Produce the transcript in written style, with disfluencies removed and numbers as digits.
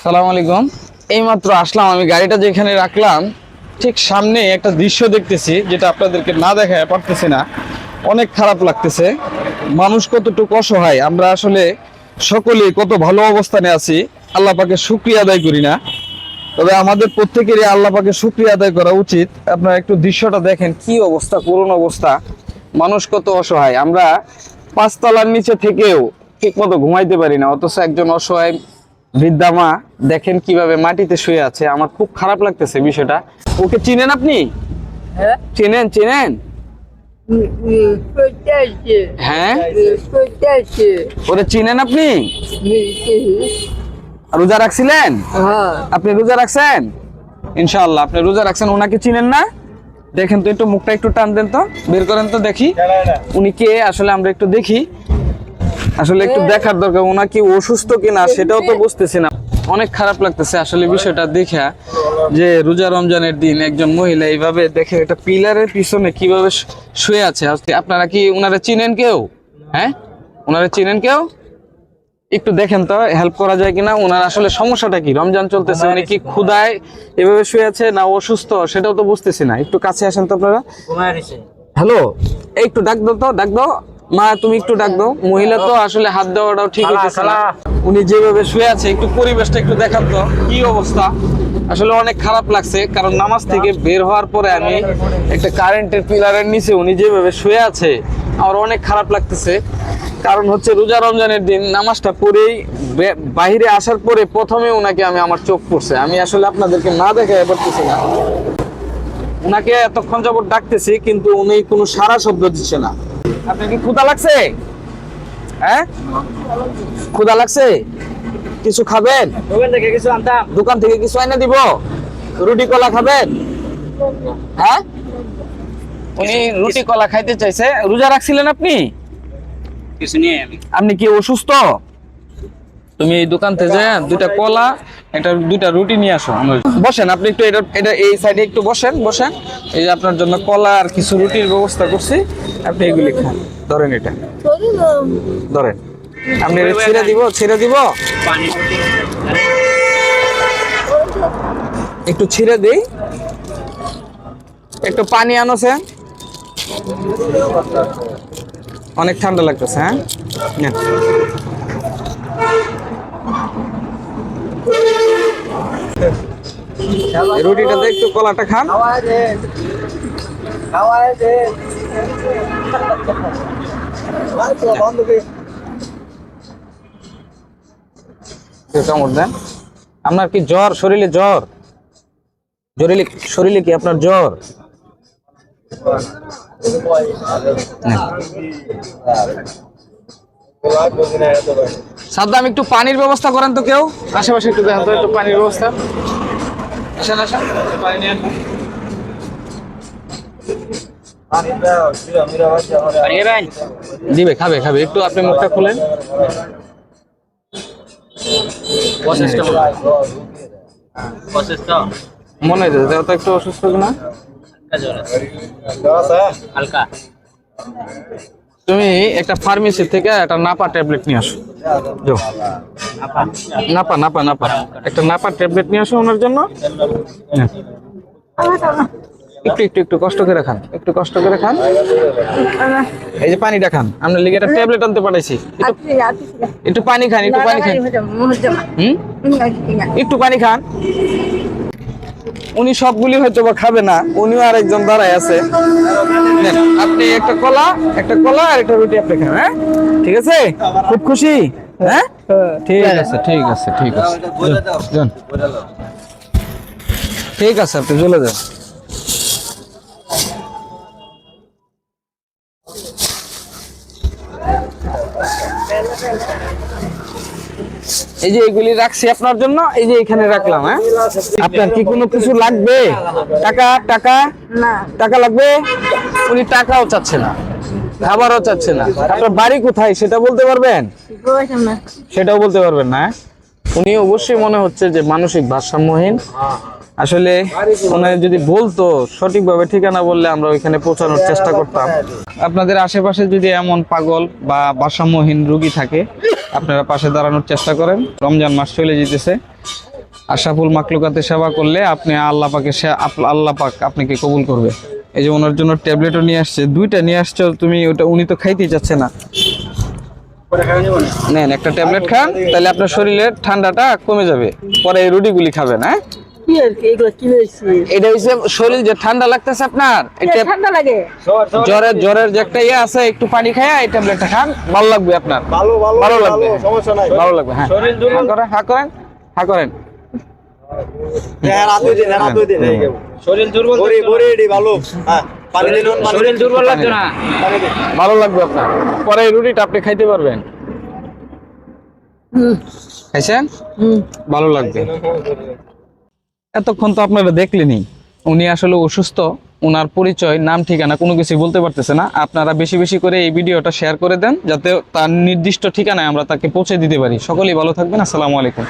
সালাম আলাইকুম। এইমাত্র আসলাম, আমি গাড়িটা যেখানে রাখলাম ঠিক সামনে একটা দৃশ্য দেখতেছি যেটা আপনাদেরকে না দেখায় পারতেছি না। অনেক খারাপ লাগতেছে। মানুষ কতটুকু অসহায়, আমরা আসলে সকলেই কত ভালো অবস্থানে আছি, আল্লাহ পাকে শুকরিয়া আদায় করি না। তবে আমাদের প্রত্যেকেরই আল্লাহ পাকে শুকরিয়া আদায় করা উচিত। আপনারা একটু দৃশ্যটা দেখেন, কি অবস্থা, করুণ অবস্থা। মানুষ কত অসহায়। আমরা 5 তলার নিচে থেকেও ঠিক মতো ঘুমাইতে পারি না, অথচ একজন অসহায় বৃদ্ধা মা দেখেন কিভাবে মাটিতে শুয়ে আছে। আমার খুব খারাপ লাগতেছে বিষয়টা। ওকে চিনেন আপনি? চিনেন চিনেন? হ্যাঁ, ওরে চিনেন আপনি? রোজা রাখছিলেন? আপনি রোজা রাখছেন? ইনশাআল্লাহ আপনি রোজা রাখছেন। ওনাকে চিনেন না? দেখেন তো, একটু মুখটা একটু টান দেন তো, বের করেন তো দেখি উনি কে আসলে। আমরা একটু দেখি, আসলে একটু দেখার দরকার ওনা কি অসুস্থ কিনা, সেটাও তো বুঝতেছি না। অনেক খারাপ লাগতেছে আসলে বিষয়টা দেখা, যে রোজা রমজানের দিন একজন মহিলা এইভাবে দেখে একটা পিলারের পিছনে কিভাবে শুয়ে আছে। আপনারা কি ওনারা চিনেন কেউ? হ্যাঁ, ওনারা চিনেন কেউ? একটু দেখেন তো, হেল্প করা যায় কিনা। ওনার আসলে সমস্যাটা কি? রমজান চলতেছে, উনি কি ক্ষুধায় এভাবে শুয়ে আছে না অসুস্থ, সেটাও তো বুঝতেছি না। একটু কাছে আসেন তো আপনারা। হ্যালো, একটু ডাক দাও তো, ডাক দাও মা, তুমি একটু ডাক দাও। মহিলা তো আসলে হাত দেওয়াটাও ঠিক হইতেছে না। উনি যেভাবে শুয়ে আছে, একটু পরিবেশটা একটু দেখান তো, কি অবস্থা। আসলে অনেক খারাপ লাগছে, কারণ নামাজ থেকে বের হওয়ার পরে আমি একটা কারেন্টের পিলারের নিচে উনি যেভাবে শুয়ে আছে, আমার অনেক খারাপ লাগতেছে। কারণ হচ্ছে রোজা রমজানের দিন নামাজটা পড়েই বাহিরে আসার পরে প্রথমে ওনাকে আমার চোখ পড়ছে। আমি আসলে আপনাদেরকে না দেখাতে পারতেছি না। উনাকে এতক্ষণ যাবত ডাকতেছি, কিন্তু উনি কোনো সারা শব্দ দিচ্ছে না। আপনার কি ক্ষুধা লাগছে? হ্যাঁ, ক্ষুধা লাগছে? কিছু খাবেন? দোকান থেকে কিছু আইনা দিব? রুটি কলা খাবেন? হ্যাঁ, উনি রুটি কলা খাইতে চাইছে। রোজা রাখছিলেন আপনি? কিছু নিয়ে আপনি কি অসুস্থ? তুমি এই দোকান থেকে দুইটা কলা, দুইটা রুটি নিয়ে আসো। বসেন আপনি একটু, এটা এই সাইডে একটু বসেন। বসেন, এই যে আপনার জন্য কলা আর কিছু রুটির ব্যবস্থা করছি, আপনি এগুলি খান। ধরেন, এটা ধরেন। আপনি ছিঁড়ে দিব একটু ছিঁড়ে দিই। একটু পানি আনোছে, অনেক ঠান্ডা লাগতেছে। হ্যাঁ, রুটিটাতে একটু কলাটা খান। কামড় দেন। আপনার কি জ্বর? শরীরে জ্বর? শরীরে কি আপনার জ্বর? সাদ্দাম, একটু পানির ব্যবস্থা করেন তো কেউ, আশেপাশে একটু দেখেন তো, একটু পানির ব্যবস্থা। আসেন আসেন, পানি নিয়ে দিবে, খাবে খাবে। একটু আপনি মুখটা খুলেন। মনে হয়েছে তো একটু অসুস্থ না? তুমি একটা ফার্মেসি থেকে একটা নাপা ট্যাবলেট নিয়ে আসো। নাপা নাপা নাপা একটা নাপা ট্যাবলেট নিয়ে আসো ওনার জন্য। একটু একটু একটু কষ্ট করে খান, একটু কষ্ট করে খান। এই যে পানিটা খান, আমরা লিগে একটা ট্যাবলেট আনতে পাঠাইছি। একটু পানি খান, একটু পানি খান। একটু পানি খান। উনি সবগুলি হয়তো বা খাবে না, উনিও আরেকজন দাঁড়ায় আছে। আপনি একটা কলা আর একটা রুটি আপনি খান। হ্যাঁ, ঠিক আছে? খুব খুশি? হ্যাঁ, ঠিক আছে ঠিক আছে ঠিক আছে, ঠিক আছে, আপনি চলে যান। এই যে এগুলি রাখছি আপনার জন্য, এই যে এখানে রাখলাম। হ্যাঁ, আপনার কি কোনো কিছু লাগবে? টাকা টাকা টাকা লাগবে? উনি টাকাও চাচ্ছে না, খাবারও চাচ্ছে না। আপনার বাড়ি কোথায় সেটা বলতে পারবেন? সেটাও বলতে পারবেন না। উনি অবশ্যই মনে হচ্ছে যে মানসিক ভারসাম্যহীন। আসলে ওনার যদি বলতো সঠিকভাবে, ঠিকানা বললে আমরা ওইখানে পৌঁছানোর চেষ্টা করতাম। আপনাদের আশেপাশে যদি এমন পাগল বা ভারসাম্যহীন রোগী থাকে, আপনারা পাশে দাঁড়ানোর চেষ্টা করেন। রমজান মাস চলে যেতেছে, আশরাফুল মাখলুকাতে সেবা করলে আপনি আল্লাহ পাক আপনাকে কবুল করবে। এই যে ওনার জন্য ট্যাবলেটও নিয়ে আসছে, 2টা নিয়ে আসছো তুমি, ওটা উনি তো খাইতেই চাচ্ছে না। নেন একটা ট্যাবলেট খান, তাহলে আপনার শরীরের ঠান্ডাটা কমে যাবে, পরে এই রুটিগুলি খাবেন। হ্যাঁ, এটা হচ্ছে শরীর যে ঠান্ডা লাগতেছে আপনার, এটা ঠান্ডা লাগে, জ্বরের যে একটা ইয়ে আছে, একটু পানি খায়া এই ট্যাবলেটটা খান, ভালো লাগবে আপনার, ভালো লাগবে, সমস্যা নাই, ভালো লাগবে। হ্যাঁ, হা করেন, হা করেন। শরীর দুর্বল, ভালো, হ্যাঁ পানি দিন, শরীর দুর্বল লাগছে না, ভালো লাগবে আপনার, পরে এই রুটিটা আপনি খাইতে পারবেন। খাইছেন, ভালো লাগবে। এতক্ষণ তো আপনারা দেখলেনই, উনি আসলে অসুস্থ, ওনার পরিচয়, নাম, ঠিকানা কোনো কিছু বলতে পারতেছে না। আপনারা বেশি বেশি করে এই ভিডিওটা শেয়ার করে দেন, যাতে তার নির্দিষ্ট ঠিকানায় আমরা তাকে পৌঁছে দিতে পারি। সকলেই ভালো থাকবেন, আসসালামু আলাইকুম।